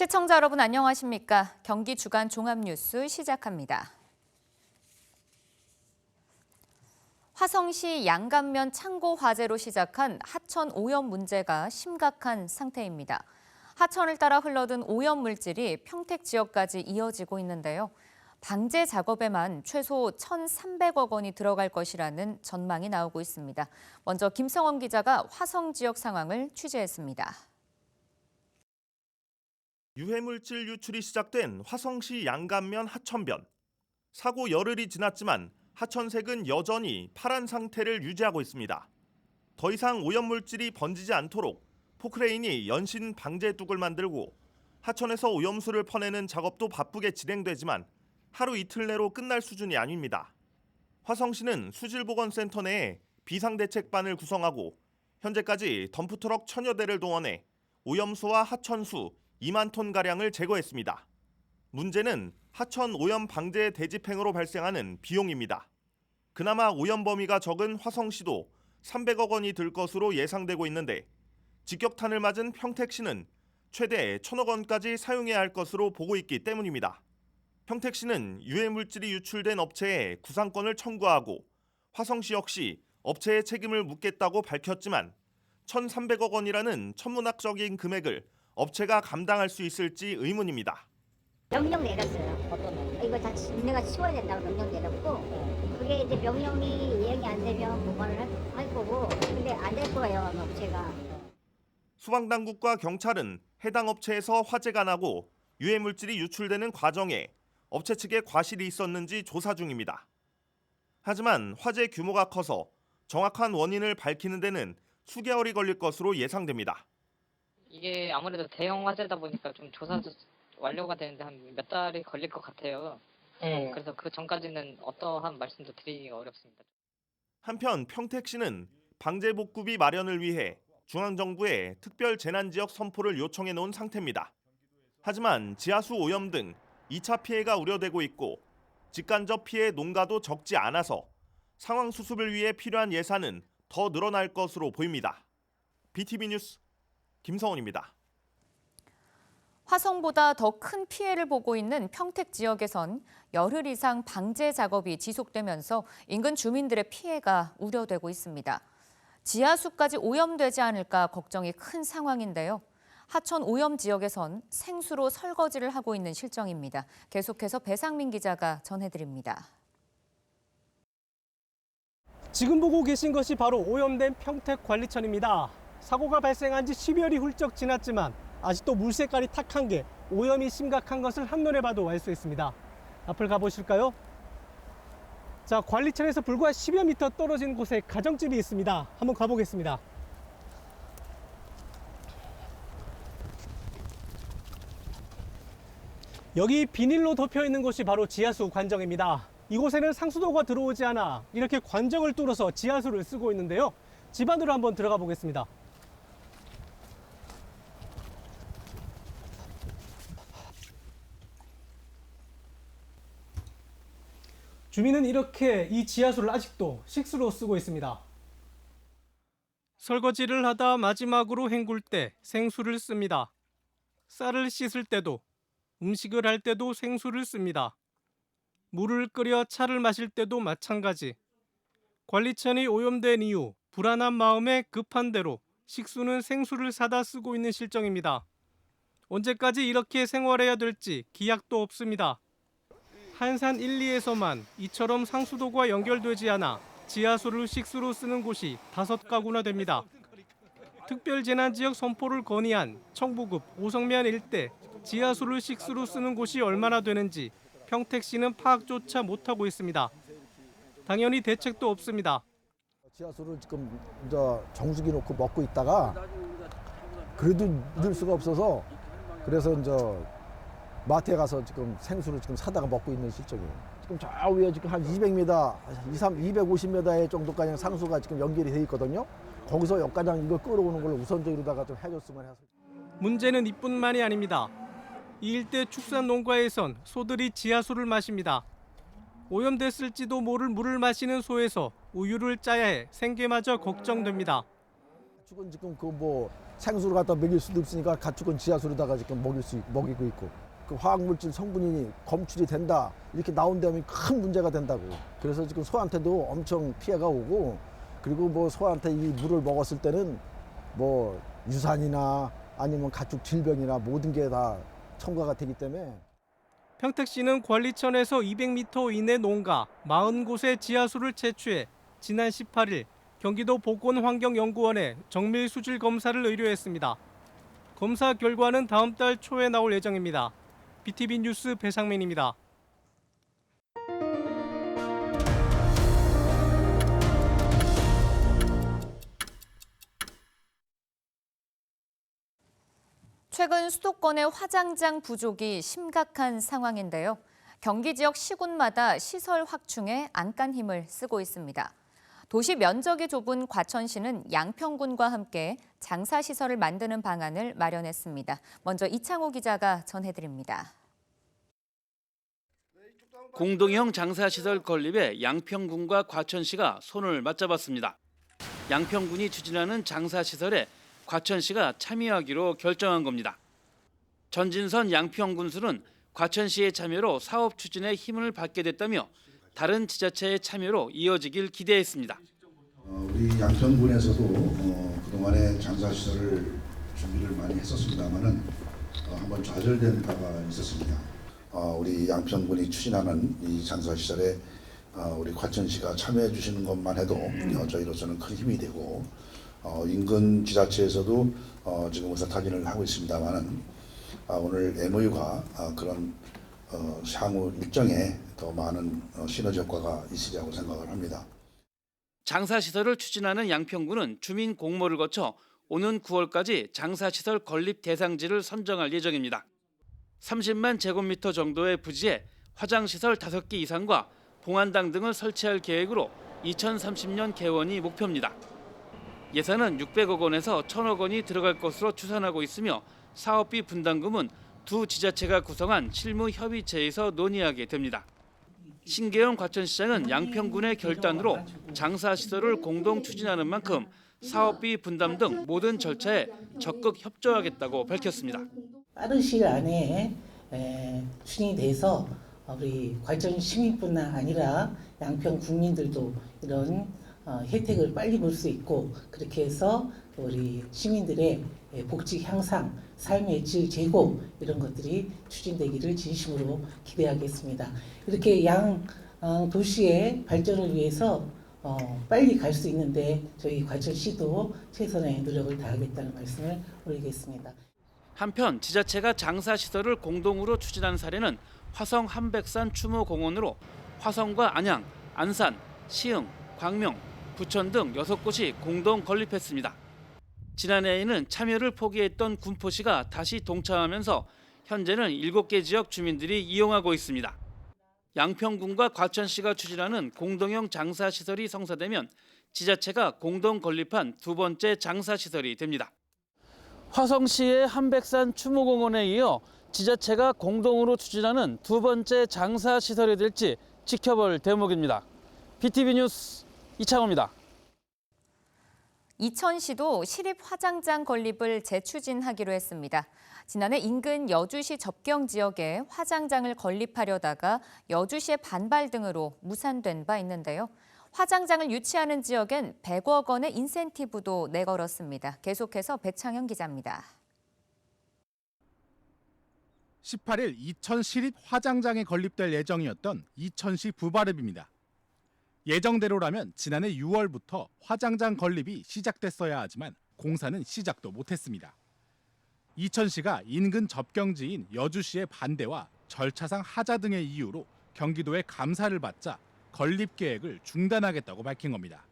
시청자 여러분 안녕하십니까? 경기 주간 종합뉴스 시작합니다. 화성시 양감면 창고 화재로 시작한 하천 오염 문제가 심각한 상태입니다. 하천을 따라 흘러든 오염 물질이 평택 지역까지 이어지고 있는데요. 방제 작업에만 최소 1,300억 원이 들어갈 것이라는 전망이 나오고 있습니다. 먼저 김성원 기자가 화성 지역 상황을 취재했습니다. 유해물질 유출이 시작된 화성시 양감면 하천변. 사고 열흘이 지났지만 하천색은 여전히 파란 상태를 유지하고 있습니다. 더 이상 오염물질이 번지지 않도록 포크레인이 연신 방제뚝을 만들고 하천에서 오염수를 퍼내는 작업도 바쁘게 진행되지만 하루 이틀 내로 끝날 수준이 아닙니다. 화성시는 수질보건센터 내에 비상대책반을 구성하고 현재까지 덤프트럭 1000여 대를 동원해 오염수와 하천수 2만 톤가량을 제거했습니다. 문제는 하천 오염 방제 대집행으로 발생하는 비용입니다. 그나마 오염 범위가 적은 화성시도 300억 원이 들 것으로 예상되고 있는데 직격탄을 맞은 평택시는 최대 1,000억 원까지 사용해야 할 것으로 보고 있기 때문입니다. 평택시는 유해물질이 유출된 업체에 구상권을 청구하고 화성시 역시 업체의 책임을 묻겠다고 밝혔지만 1,300억 원이라는 천문학적인 금액을 업체가 감당할 수 있을지 의문입니다. 명령 내렸어요. 어떤 거? 이거 다 내가 치워야 된다고 명령 내렸고 그게 이제 명령이 이행이 안 되면 보관을 할 거고 근데 안 될 거예요 업체가. 소방당국과 경찰은 해당 업체에서 화재가 나고 유해물질이 유출되는 과정에 업체 측의 과실이 있었는지 조사 중입니다. 하지만 화재 규모가 커서 정확한 원인을 밝히는 데는 수개월이 걸릴 것으로 예상됩니다. 이게 아무래도 대형 화재다 보니까 좀 조사도 완료가 되는데 한 몇 달이 걸릴 것 같아요. 그래서 그 전까지는 어떠한 말씀도 드리기가 어렵습니다. 한편 평택시는 방제복구비 마련을 위해 중앙정부에 특별 재난지역 선포를 요청해 놓은 상태입니다. 하지만 지하수 오염 등 2차 피해가 우려되고 있고 직간접 피해 농가도 적지 않아서 상황 수습을 위해 필요한 예산은 더 늘어날 것으로 보입니다. BTV 뉴스 김성원입니다. 화성보다 더 큰 피해를 보고 있는 평택 지역에선 열흘 이상 방제 작업이 지속되면서 인근 주민들의 피해가 우려되고 있습니다. 지하수까지 오염되지 않을까 걱정이 큰 상황인데요. 하천 오염 지역에선 생수로 설거지를 하고 있는 실정입니다. 계속해서 배상민 기자가 전해드립니다. 지금 보고 계신 것이 바로 오염된 평택관리천입니다. 사고가 발생한 지 10여일이 훌쩍 지났지만 아직도 물 색깔이 탁한 게 오염이 심각한 것을 한눈에 봐도 알 수 있습니다. 앞을 가보실까요? 자, 관리천에서 불과 10여 미터 떨어진 곳에 가정집이 있습니다. 한번 가보겠습니다. 여기 비닐로 덮여 있는 곳이 바로 지하수 관정입니다. 이곳에는 상수도가 들어오지 않아 이렇게 관정을 뚫어서 지하수를 쓰고 있는데요. 집 안으로 한번 들어가 보겠습니다. 주민은 이렇게 이 지하수를 아직도 식수로 쓰고 있습니다. 설거지를 하다 마지막으로 헹굴 때 생수를 씁니다. 쌀을 씻을 때도, 음식을 할 때도 생수를 씁니다. 물을 끓여 차를 마실 때도 마찬가지. 관리천이 오염된 이후 불안한 마음에 급한 대로 식수는 생수를 사다 쓰고 있는 실정입니다. 언제까지 이렇게 생활해야 될지 기약도 없습니다. 한산 1, 2에서만 이처럼 상수도가 연결되지 않아 지하수를 식수로 쓰는 곳이 5가구나 됩니다. 특별재난지역 선포를 건의한 청부급 오성면 일대 지하수를 식수로 쓰는 곳이 얼마나 되는지 평택시는 파악조차 못하고 있습니다. 당연히 대책도 없습니다. 지하수를 지금 정수기 놓고 먹고 있다가 그래도 넣을 수가 없어서 그래서 마트에 가서 지금 생수를 지금 사다가 먹고 있는 실정이에요. 지금 저 위에 지금 한 200m, 250m 정도까지 상수가 지금 연결이 돼 있거든요. 거기서 역가장 이거 끌어오는 걸 우선적으로다가 좀 해줬으면 해서. 문제는 이뿐만이 아닙니다. 이 일대 축산 농가에선 소들이 지하수를 마십니다. 오염됐을지도 모를 물을 마시는 소에서 우유를 짜야 해 생계마저 걱정됩니다. 축은 지금 그 생수를 갖다 먹일 수도 없으니까 가축은 지하수로다가 지금 먹이고 있고 그 화학물질 성분이 검출이 된다 이렇게 나온다면 큰 문제가 된다고. 그래서 지금 소한테도 엄청 피해가 오고 그리고 뭐 소한테 이 물을 먹었을 때는 뭐 유산이나 아니면 가축 질병이나 모든 게 다 첨가가 되기 때문에. 평택시는 관리천에서 200m 이내 농가 40곳의 지하수를 채취해 지난 18일 경기도 보건환경연구원에 정밀 수질 검사를 의뢰했습니다. 검사 결과는 다음 달 초에 나올 예정입니다. BTV 뉴스 배상민입니다. 최근 수도권의 화장장 부족이 심각한 상황인데요. 경기 지역 시군마다 시설 확충에 안간 힘을 쓰고 있습니다. 도시 면적이 좁은 과천시는 양평군과 함께 장사시설을 만드는 방안을 마련했습니다. 먼저 이창호 기자가 전해드립니다. 공동형 장사시설 건립에 양평군과 과천시가 손을 맞잡았습니다. 양평군이 추진하는 장사시설에 과천시가 참여하기로 결정한 겁니다. 전진선 양평군수는 과천시의 참여로 사업 추진에 힘을 받게 됐다며 다른 지자체의 참여로 이어지길 기대했습니다. 우리 양평군에서도 그동안에 장사시설을 준비를 많이 했었습니다만은 한번 좌절된 바가 있었습니다. 우리 양평군이 추진하는 이 장사시설에 우리 과천시가 참여해 주시는 것만 해도 저희로서는 큰 힘이 되고 인근 지자체에서도 지금 의사 타진을 하고 있습니다만은 오늘 MOU가 그런 향후 일정에 더 많은 시너지 효과가 있으리라고 생각을 합니다. 장사시설을 추진하는 양평군은 주민 공모를 거쳐 오는 9월까지 장사시설 건립 대상지를 선정할 예정입니다. 30만 제곱미터 정도의 부지에 화장시설 5개 이상과 봉안당 등을 설치할 계획으로 2030년 개원이 목표입니다. 예산은 600억 원에서 1,000억 원이 들어갈 것으로 추산하고 있으며 사업비 분담금은 두 지자체가 구성한 실무협의체에서 논의하게 됩니다. 신계영 과천시장은 양평군의 결단으로 장사시설을 공동 추진하는 만큼 사업비 분담 등 모든 절차에 적극 협조하겠다고 밝혔습니다. 빠른 시일 안에 추진이 돼서 우리 과천 시민뿐 아니라 양평 국민들도 이런 혜택을 빨리 볼 수 있고 그렇게 해서 우리 시민들의 복지 향상, 삶의 질 제고 이런 것들이 추진되기를 진심으로 기대하겠습니다. 이렇게 양 도시의 발전을 위해서 빨리 갈 수 있는데 저희 과천시도 최선의 노력을 다하겠다는 말씀을 올리겠습니다. 한편 지자체가 장사시설을 공동으로 추진한 사례는 화성 한백산 추모공원으로 화성과 안양, 안산, 시흥, 광명, 부천 등 6곳이 공동 건립했습니다. 지난해에는 참여를 포기했던 군포시가 다시 동참하면서 현재는 7개 지역 주민들이 이용하고 있습니다. 양평군과 과천시가 추진하는 공동형 장사시설이 성사되면 지자체가 공동 건립한 두 번째 장사시설이 됩니다. 화성시의 한백산 추모공원에 이어 지자체가 공동으로 추진하는 두 번째 장사시설이 될지 지켜볼 대목입니다. BTV 뉴스 이창호입니다. 이천시도 시립 화장장 건립을 재추진하기로 했습니다. 지난해 인근 여주시 접경 지역에 화장장을 건립하려다가 여주시의 반발 등으로 무산된 바 있는데요. 화장장을 유치하는 지역엔 100억 원의 인센티브도 내걸었습니다. 계속해서 백창현 기자입니다. 18일 이천 시립 화장장에 건립될 예정이었던 이천시 부발읍입니다. 예정대로라면 지난해 6월부터 화장장 건립이 시작됐어야 하지만 공사는 시작도 못했습니다. 이천시가 인근 접경지인 여주시의 반대와 절차상 하자 등의 이유로 경기도의 감사를 받자 건립 계획을 중단하겠다고 밝힌 겁니다.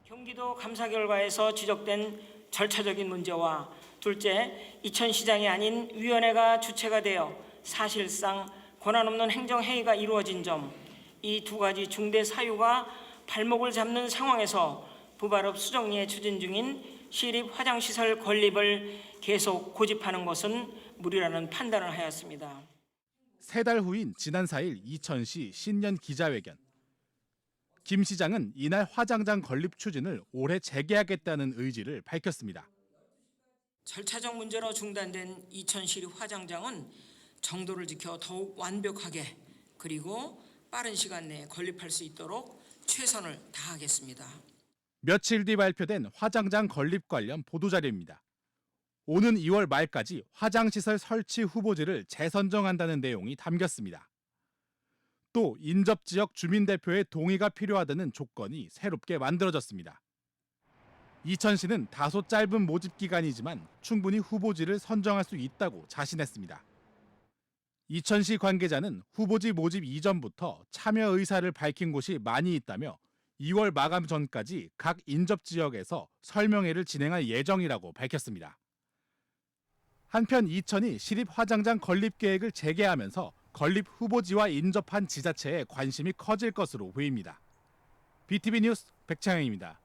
경기도 감사 결과에서 지적된 절차적인 문제와 둘째, 이천시장이 아닌 위원회가 주체가 되어 사실상 권한 없는 행정회의가 이루어진 점, 이 두 가지 중대 사유가 발목을 잡는 상황에서 부발읍 수정리에 추진 중인 시립 화장시설 건립을 계속 고집하는 것은 무리라는 판단을 하였습니다. 3달 후인 지난 4일 이천시 신년 기자회견. 김 시장은 이날 화장장 건립 추진을 올해 재개하겠다는 의지를 밝혔습니다. 절차적 문제로 중단된 이천시립 화장장은 정도를 지켜 더욱 완벽하게 그리고 빠른 시간 내에 건립할 수 있도록 최선을 다하겠습니다. 며칠 뒤 발표된 화장장 건립 관련 보도자료입니다. 오는 2월 말까지 화장시설 설치 후보지를 재선정한다는 내용이 담겼습니다. 또 인접지역 주민대표의 동의가 필요하다는 조건이 새롭게 만들어졌습니다. 이천시는 다소 짧은 모집 기간이지만 충분히 후보지를 선정할 수 있다고 자신했습니다. 이천시 관계자는 후보지 모집 이전부터 참여 의사를 밝힌 곳이 많이 있다며 2월 마감 전까지 각 인접지역에서 설명회를 진행할 예정이라고 밝혔습니다. 한편 이천이 시립화장장 건립 계획을 재개하면서 건립 후보지와 인접한 지자체에 관심이 커질 것으로 보입니다. BTV 뉴스 백창영입니다.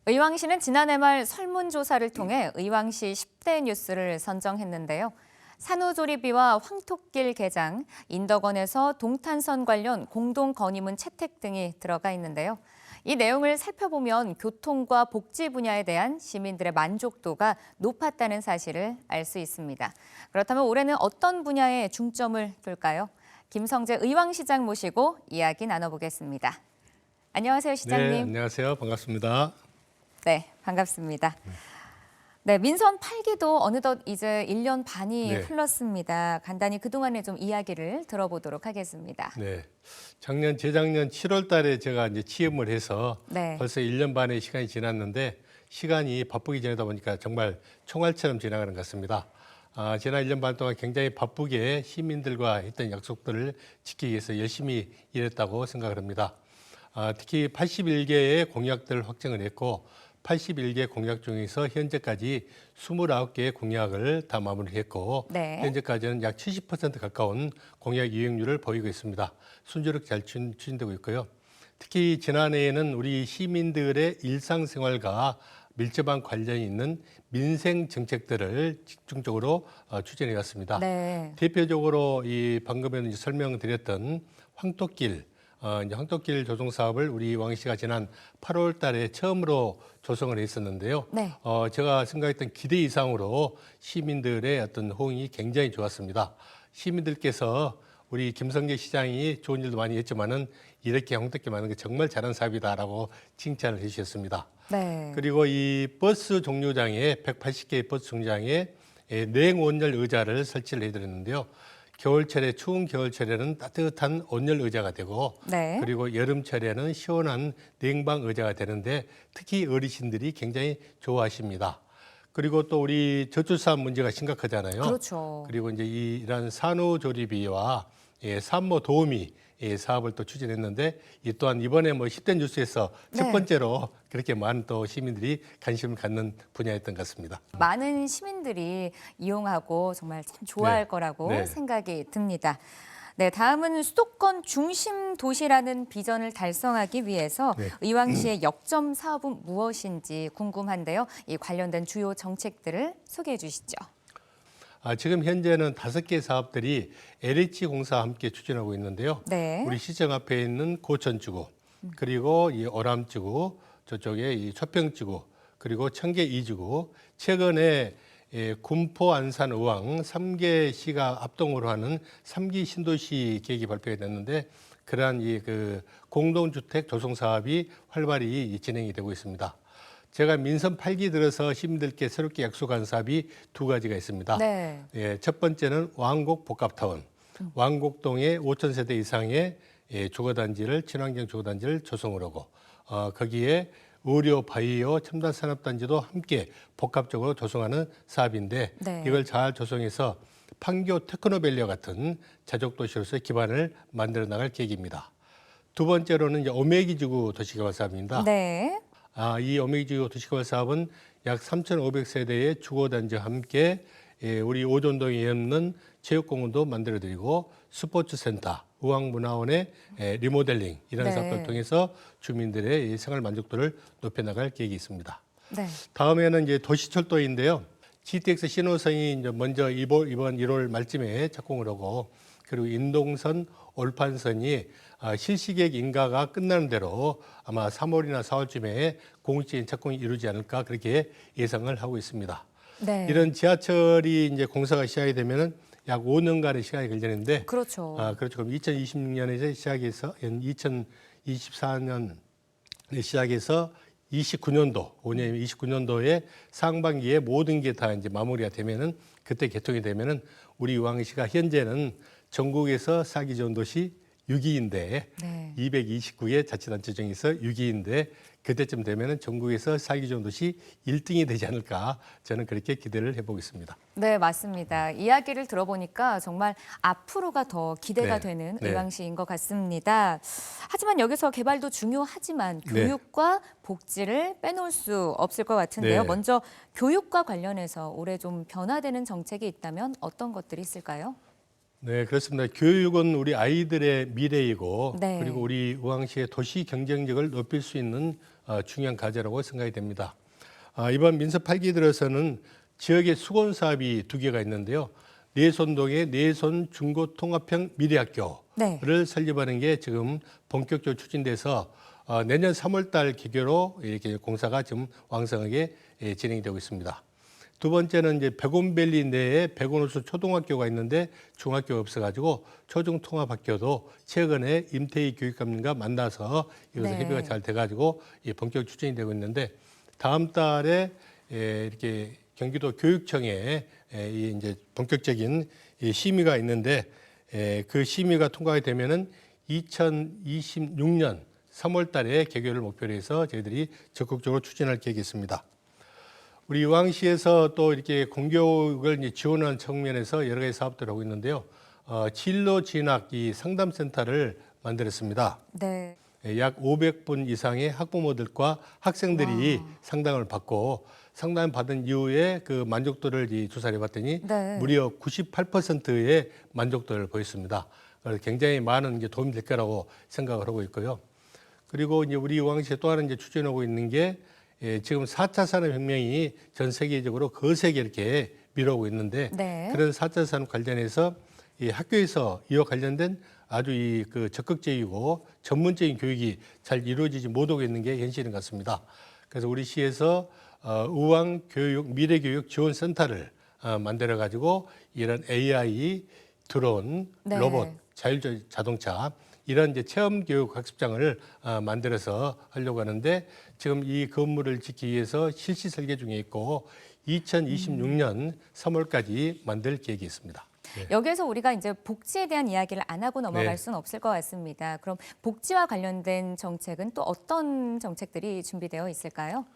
의왕시는 지난해 말 설문조사를 통해 의왕시 10대 뉴스를 선정했는데요. 산후조리비와 황토길 개장, 인덕원에서 동탄선 관련 공동 건의문 채택 등이 들어가 있는데요. 이 내용을 살펴보면 교통과 복지 분야에 대한 시민들의 만족도가 높았다는 사실을 알 수 있습니다. 그렇다면 올해는 어떤 분야에 중점을 둘까요? 김성재 의왕시장 모시고 이야기 나눠보겠습니다. 안녕하세요, 시장님. 네, 안녕하세요. 반갑습니다. 네, 반갑습니다. 네, 민선 8기도 어느덧 이제 1년 반이 네. 흘렀습니다. 간단히 그동안의 좀 이야기를 들어보도록 하겠습니다. 네. 재작년 7월 달에 제가 이제 취임을 해서 네. 벌써 1년 반의 시간이 지났는데 시간이 바쁘게 지내다 보니까 정말 총알처럼 지나가는 것 같습니다. 지난 1년 반 동안 굉장히 바쁘게 시민들과 했던 약속들을 지키기 위해서 열심히 일했다고 생각을 합니다. 특히 81개의 공약들을 확정을 했고 81개 공약 중에서 현재까지 29개의 공약을 다 마무리했고 네. 현재까지는 약 70% 가까운 공약 이행률을 보이고 있습니다. 순조롭게 잘 추진되고 있고요. 특히 지난해에는 우리 시민들의 일상생활과 밀접한 관련이 있는 민생 정책들을 집중적으로 추진해 왔습니다. 네. 대표적으로 이 방금 설명드렸던 황토길 이제 황토길 조성 사업을 우리 왕시가 지난 8월 달에 처음으로 조성을 했었는데요. 네. 제가 생각했던 기대 이상으로 시민들의 어떤 호응이 굉장히 좋았습니다. 시민들께서 우리 김성재 시장이 좋은 일도 많이 했지만은 이렇게 황토길 만든 게 정말 잘한 사업이다라고 칭찬을 해주셨습니다. 네. 그리고 이 버스 종류장에 180개의 버스 종류장에 냉온열 의자를 설치를 해드렸는데요. 겨울철에 추운 겨울철에는 따뜻한 온열 의자가 되고 네. 그리고 여름철에는 시원한 냉방 의자가 되는데 특히 어르신들이 굉장히 좋아하십니다. 그리고 또 우리 저출산 문제가 심각하잖아요. 그렇죠. 그리고 이제 이런 산후조리비와 산모 도우미 사업을 또 추진했는데 이 또한 이번에 10대 뉴스에서 네. 첫 번째로 그렇게 많은 또 시민들이 관심을 갖는 분야였던 것 같습니다. 많은 시민들이 이용하고 정말 참 좋아할 네. 거라고 네. 생각이 듭니다. 네, 다음은 수도권 중심 도시라는 비전을 달성하기 위해서 네. 의왕시의 역점 사업은 무엇인지 궁금한데요. 이 관련된 주요 정책들을 소개해 주시죠. 지금 현재는 5개 사업들이 LH공사와 함께 추진하고 있는데요. 네. 우리 시청 앞에 있는 고천지구, 그리고 이 오람지구, 저쪽에 이 초평지구, 그리고 청계 2지구, 최근에 군포, 안산, 의왕 3개 시가 합동으로 하는 3기 신도시 계획이 발표가 됐는데 그러한 그 공동주택 조성 사업이 활발히 진행이 되고 있습니다. 제가 민선 8기 들어서 시민들께 새롭게 약속한 사업이 2가지가 있습니다. 네. 첫 번째는 왕곡 복합타운. 왕곡동에 5,000세대 이상의 주거단지를 친환경 주거단지를 조성을 하고 거기에 의료, 바이오, 첨단 산업단지도 함께 복합적으로 조성하는 사업인데 네. 이걸 잘 조성해서 판교 테크노밸리와 같은 자족도시로서의 기반을 만들어 나갈 계획입니다. 두 번째로는 이제 오메기지구 도시개발 사업입니다. 네. 이 오메기지구 도시개발 사업은 약 3,500세대의 주거단지와 함께 우리 오존동에 없는 체육공원도 만들어드리고 스포츠센터, 의왕문화원의 리모델링 이런 네. 사업을 통해서 주민들의 생활 만족도를 높여나갈 계획이 있습니다. 네. 다음에는 이제 도시철도인데요. GTX 신호선이 이제 먼저 이번 1월 말쯤에 착공을 하고 그리고 인동선, 올판선이 실시계획 인가가 끝나는 대로 아마 3월이나 4월쯤에 공식적인 착공이 이루어지지 않을까 그렇게 예상을 하고 있습니다. 네. 이런 지하철이 이제 공사가 시작이 되면은 약 5년간의 시간이 걸리는데 그렇죠. 그렇죠. 그럼 2026년에 시작해서 2024년에 시작해서 29년도, 5년 29년도에 상반기에 모든 게 다 이제 마무리가 되면은 그때 개통이 되면은 우리 의왕시가 현재는 전국에서 살기 좋은 도시 6위인데 네. 229개 자치단체 중에서 6위인데 그때쯤 되면은 전국에서 살기 좋은 도시 1등이 되지 않을까 저는 그렇게 기대를 해보겠습니다. 네, 맞습니다. 이야기를 들어보니까 정말 앞으로가 더 기대가 네. 되는 네. 의왕시인 것 같습니다. 하지만 여기서 개발도 중요하지만 네. 교육과 복지를 빼놓을 수 없을 것 같은데요. 네. 먼저 교육과 관련해서 올해 좀 변화되는 정책이 있다면 어떤 것들이 있을까요? 네, 그렇습니다. 교육은 우리 아이들의 미래이고 네. 그리고 우리 의왕시의 도시 경쟁력을 높일 수 있는 중요한 과제라고 생각이 됩니다. 이번 민서 8기 들어서는 지역의 수건 사업이 2개가 있는데요. 내손동의 내손 중고통합형 미래학교를 네. 설립하는 게 지금 본격적으로 추진돼서 내년 3월 달 개교로 이렇게 공사가 지금 왕성하게 진행이 되고 있습니다. 두 번째는 이제 백원밸리 내에 백원호수 초등학교가 있는데 중학교가 없어가지고 초중통합학교도 최근에 임태희 교육감님과 만나서 이것을 네. 협의가 잘 돼가지고 본격 추진이 되고 있는데 다음 달에 이렇게 경기도 교육청에 이제 본격적인 심의가 있는데 그 심의가 통과가 되면은 2026년 3월 달에 개교를 목표로 해서 저희들이 적극적으로 추진할 계획이 있습니다. 우리 의왕시에서 또 이렇게 공교육을 이제 지원하는 측면에서 여러 가지 사업들을 하고 있는데요. 진로 진학 이 상담센터를 만들었습니다. 네. 약 500분 이상의 학부모들과 학생들이 상담을 받고 상담 받은 이후에 그 만족도를 조사를 해봤더니 네. 무려 98%의 만족도를 보였습니다. 그래서 굉장히 많은 이제 도움이 될 거라고 생각을 하고 있고요. 그리고 이제 우리 의왕시에 또 하나 이제 추진하고 있는 게 지금 4차 산업혁명이 전 세계적으로 거세게 이렇게 밀어오고 있는데 네. 그런 4차 산업 관련해서 이 학교에서 이와 관련된 아주 그 적극적이고 전문적인 교육이 잘 이루어지지 못하고 있는 게 현실인 것 같습니다. 그래서 우리 시에서 의왕 교육 미래교육 지원센터를 만들어 가지고 이런 AI, 드론, 네. 로봇, 자율자동차 이런 이제 체험 교육 학습장을 만들어서 하려고 하는데 지금 이 건물을 짓기 위해서 실시 설계 중에 있고 2026년 3월까지 만들 계획이 있습니다. 네. 여기에서 우리가 이제 복지에 대한 이야기를 안 하고 넘어갈 네. 수는 없을 것 같습니다. 그럼 복지와 관련된 정책은 또 어떤 정책들이 준비되어 있을까요?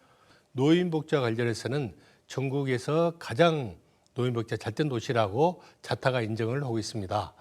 노인복지와 관련해서는 전국에서 가장 노인복지가 잘된 도시라고 자타가 인정을 하고 있습니다.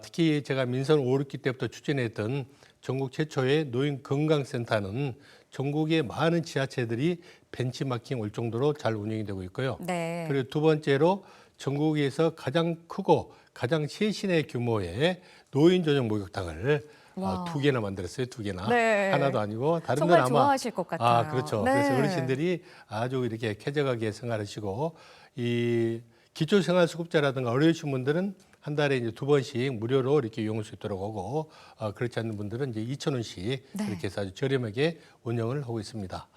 특히 제가 민선 5, 6기 때부터 추진했던 전국 최초의 노인건강센터는 전국의 많은 지자체들이 벤치마킹 올 정도로 잘 운영이 되고 있고요. 네. 그리고 두 번째로 전국에서 가장 크고 가장 최신의 규모의 노인 전용 목욕탕을 와. 2개나 만들었어요. 2개나. 네. 하나도 아니고 다른 정말 데는 아마 좋아하실 것 같아요. 그렇죠. 네. 그래서 어르신들이 아주 이렇게 쾌적하게 생활하시고 이 기초생활수급자라든가 어려우신 분들은 한 달에 이제 2번씩 무료로 이렇게 이용할 수 있도록 하고 그렇지 않는 분들은 이제 2,000원씩 네. 이렇게 해서 아주 저렴하게 운영을 하고 있습니다.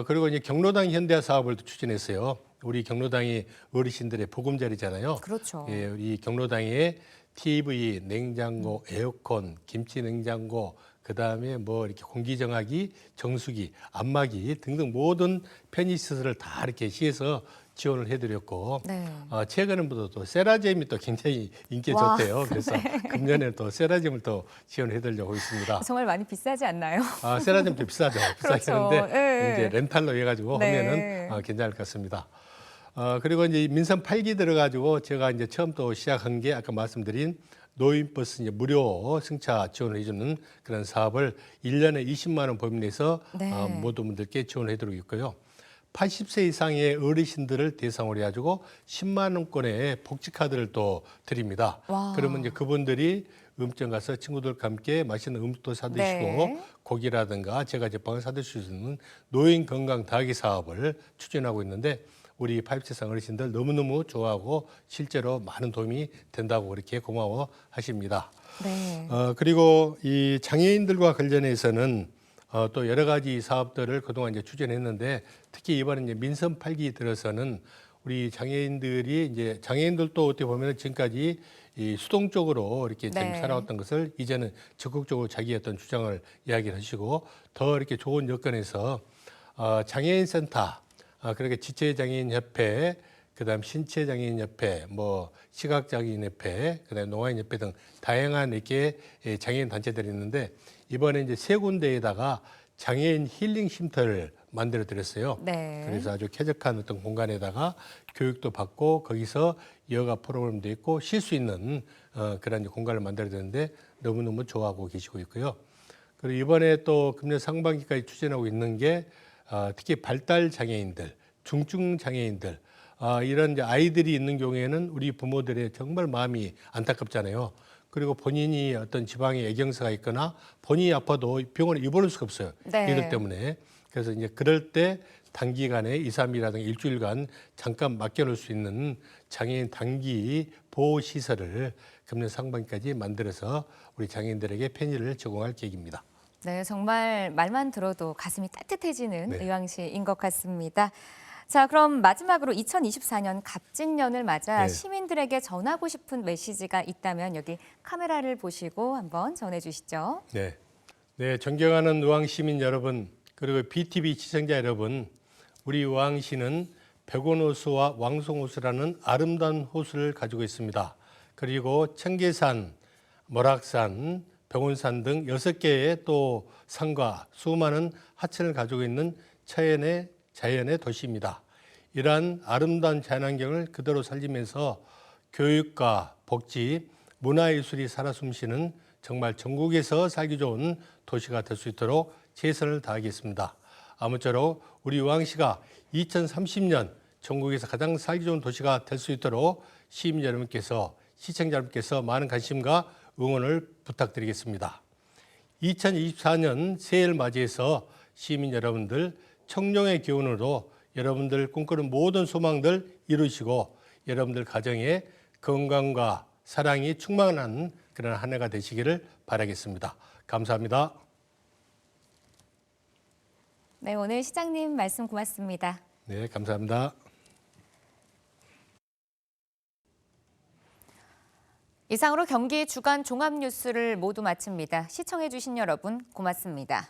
그리고 이제 경로당 현대화 사업을 또 추진했어요. 우리 경로당이 어르신들의 보금자리잖아요. 그렇죠. 예, 우리 경로당에 TV, 냉장고, 에어컨, 김치 냉장고, 그다음에 뭐 이렇게 공기정화기, 정수기, 안마기 등등 모든 편의시설을 다 이렇게 시에서 지원을 해드렸고 네. 최근에부터 또 세라젬이 또 굉장히 인기가 와, 좋대요. 그래서 금년에 또 세라젬을 또 지원해드리려고 있습니다. 정말 많이 비싸지 않나요? 세라젬 좀 비싸죠. 비싸긴 그렇죠. 한데 네. 이제 렌탈로 해가지고 네. 하면은 괜찮을 것 같습니다. 그리고 이제 민선 8기 들어가지고 제가 이제 처음 또 시작한 게 아까 말씀드린 노인버스 이제 무료 승차 지원을 해주는 그런 사업을 1년에 20만 원 범위 내에서 네. 모든 분들께 지원을 해드리고 있고요. 80세 이상의 어르신들을 대상으로 해가지고 10만 원권의 복지카드를 또 드립니다. 와. 그러면 이제 그분들이 음식점 가서 친구들과 함께 맛있는 음식도 사드시고 네. 고기라든가 제가 제빵을 사드실 수 있는 노인 건강 더하기 사업을 추진하고 있는데 우리 87상 어르신들 너무너무 좋아하고 실제로 많은 도움이 된다고 그렇게 고마워하십니다. 네. 그리고 이 장애인들과 관련해서는 또 여러 가지 사업들을 그동안 이제 추진했는데 특히 이번에 이제 민선 8기 들어서는 우리 장애인들이 이제 장애인들도 어떻게 보면 지금까지 이 수동적으로 이렇게 좀 네. 살아왔던 것을 이제는 적극적으로 자기의 어떤 주장을 이야기를 하시고 더 이렇게 좋은 여건에서 장애인 센터, 그러니까 지체장애인협회, 그다음 신체장애인협회, 뭐 시각장애인협회, 그다음 노아인협회 등 다양한 이렇게 장애인 단체들이 있는데 이번에 이제 세 군데에다가 장애인 힐링 쉼터를 만들어 드렸어요. 네. 그래서 아주 쾌적한 어떤 공간에다가 교육도 받고 거기서 여가 프로그램도 있고 쉴 수 있는 그런 공간을 만들어 드렸는데 너무너무 좋아하고 계시고 있고요. 그리고 이번에 또 금년 상반기까지 추진하고 있는 게 특히 발달 장애인들, 중증 장애인들 이런 이제 아이들이 있는 경우에는 우리 부모들의 정말 마음이 안타깝잖아요. 그리고 본인이 어떤 지방에 애경사가 있거나 본인이 아파도 병원에 입원할 수가 없어요. 네. 이들 때문에. 그래서 이제 그럴 때 단기간에 2, 3일이라든가 일주일간 잠깐 맡겨놓을 수 있는 장애인 단기 보호 시설을 금년 상반기까지 만들어서 우리 장애인들에게 편의를 제공할 계획입니다. 네, 정말 말만 들어도 가슴이 따뜻해지는 네. 의왕시인 것 같습니다. 자, 그럼 마지막으로 2024년 갑진년을 맞아 네. 시민들에게 전하고 싶은 메시지가 있다면 여기 카메라를 보시고 한번 전해주시죠. 네. 네, 존경하는 의왕 시민 여러분, 그리고 BTV 시청자 여러분, 우리 의왕시는 백원호수와 왕송호수라는 아름다운 호수를 가지고 있습니다. 그리고 청계산, 모락산, 백운산 등 6개의 또 산과 수많은 하천을 가지고 있는 자연의 도시입니다. 이러한 아름다운 자연환경을 그대로 살리면서 교육과 복지, 문화예술이 살아 숨쉬는 정말 전국에서 살기 좋은 도시가 될 수 있도록 최선을 다하겠습니다. 아무쪼록 우리 의왕시가 2030년 전국에서 가장 살기 좋은 도시가 될 수 있도록 시민 여러분께서, 시청자 여러분께서 많은 관심과 응원을 부탁드리겠습니다. 2024년 새해를 맞이해서 시민 여러분들 청룡의 기운으로 여러분들 꿈꾸는 모든 소망들 이루시고 여러분들 가정에 건강과 사랑이 충만한 그런 한 해가 되시기를 바라겠습니다. 감사합니다. 네, 오늘 시장님 말씀 고맙습니다. 네, 감사합니다. 이상으로 경기 주간 종합 뉴스를 모두 마칩니다. 시청해주신 여러분 고맙습니다.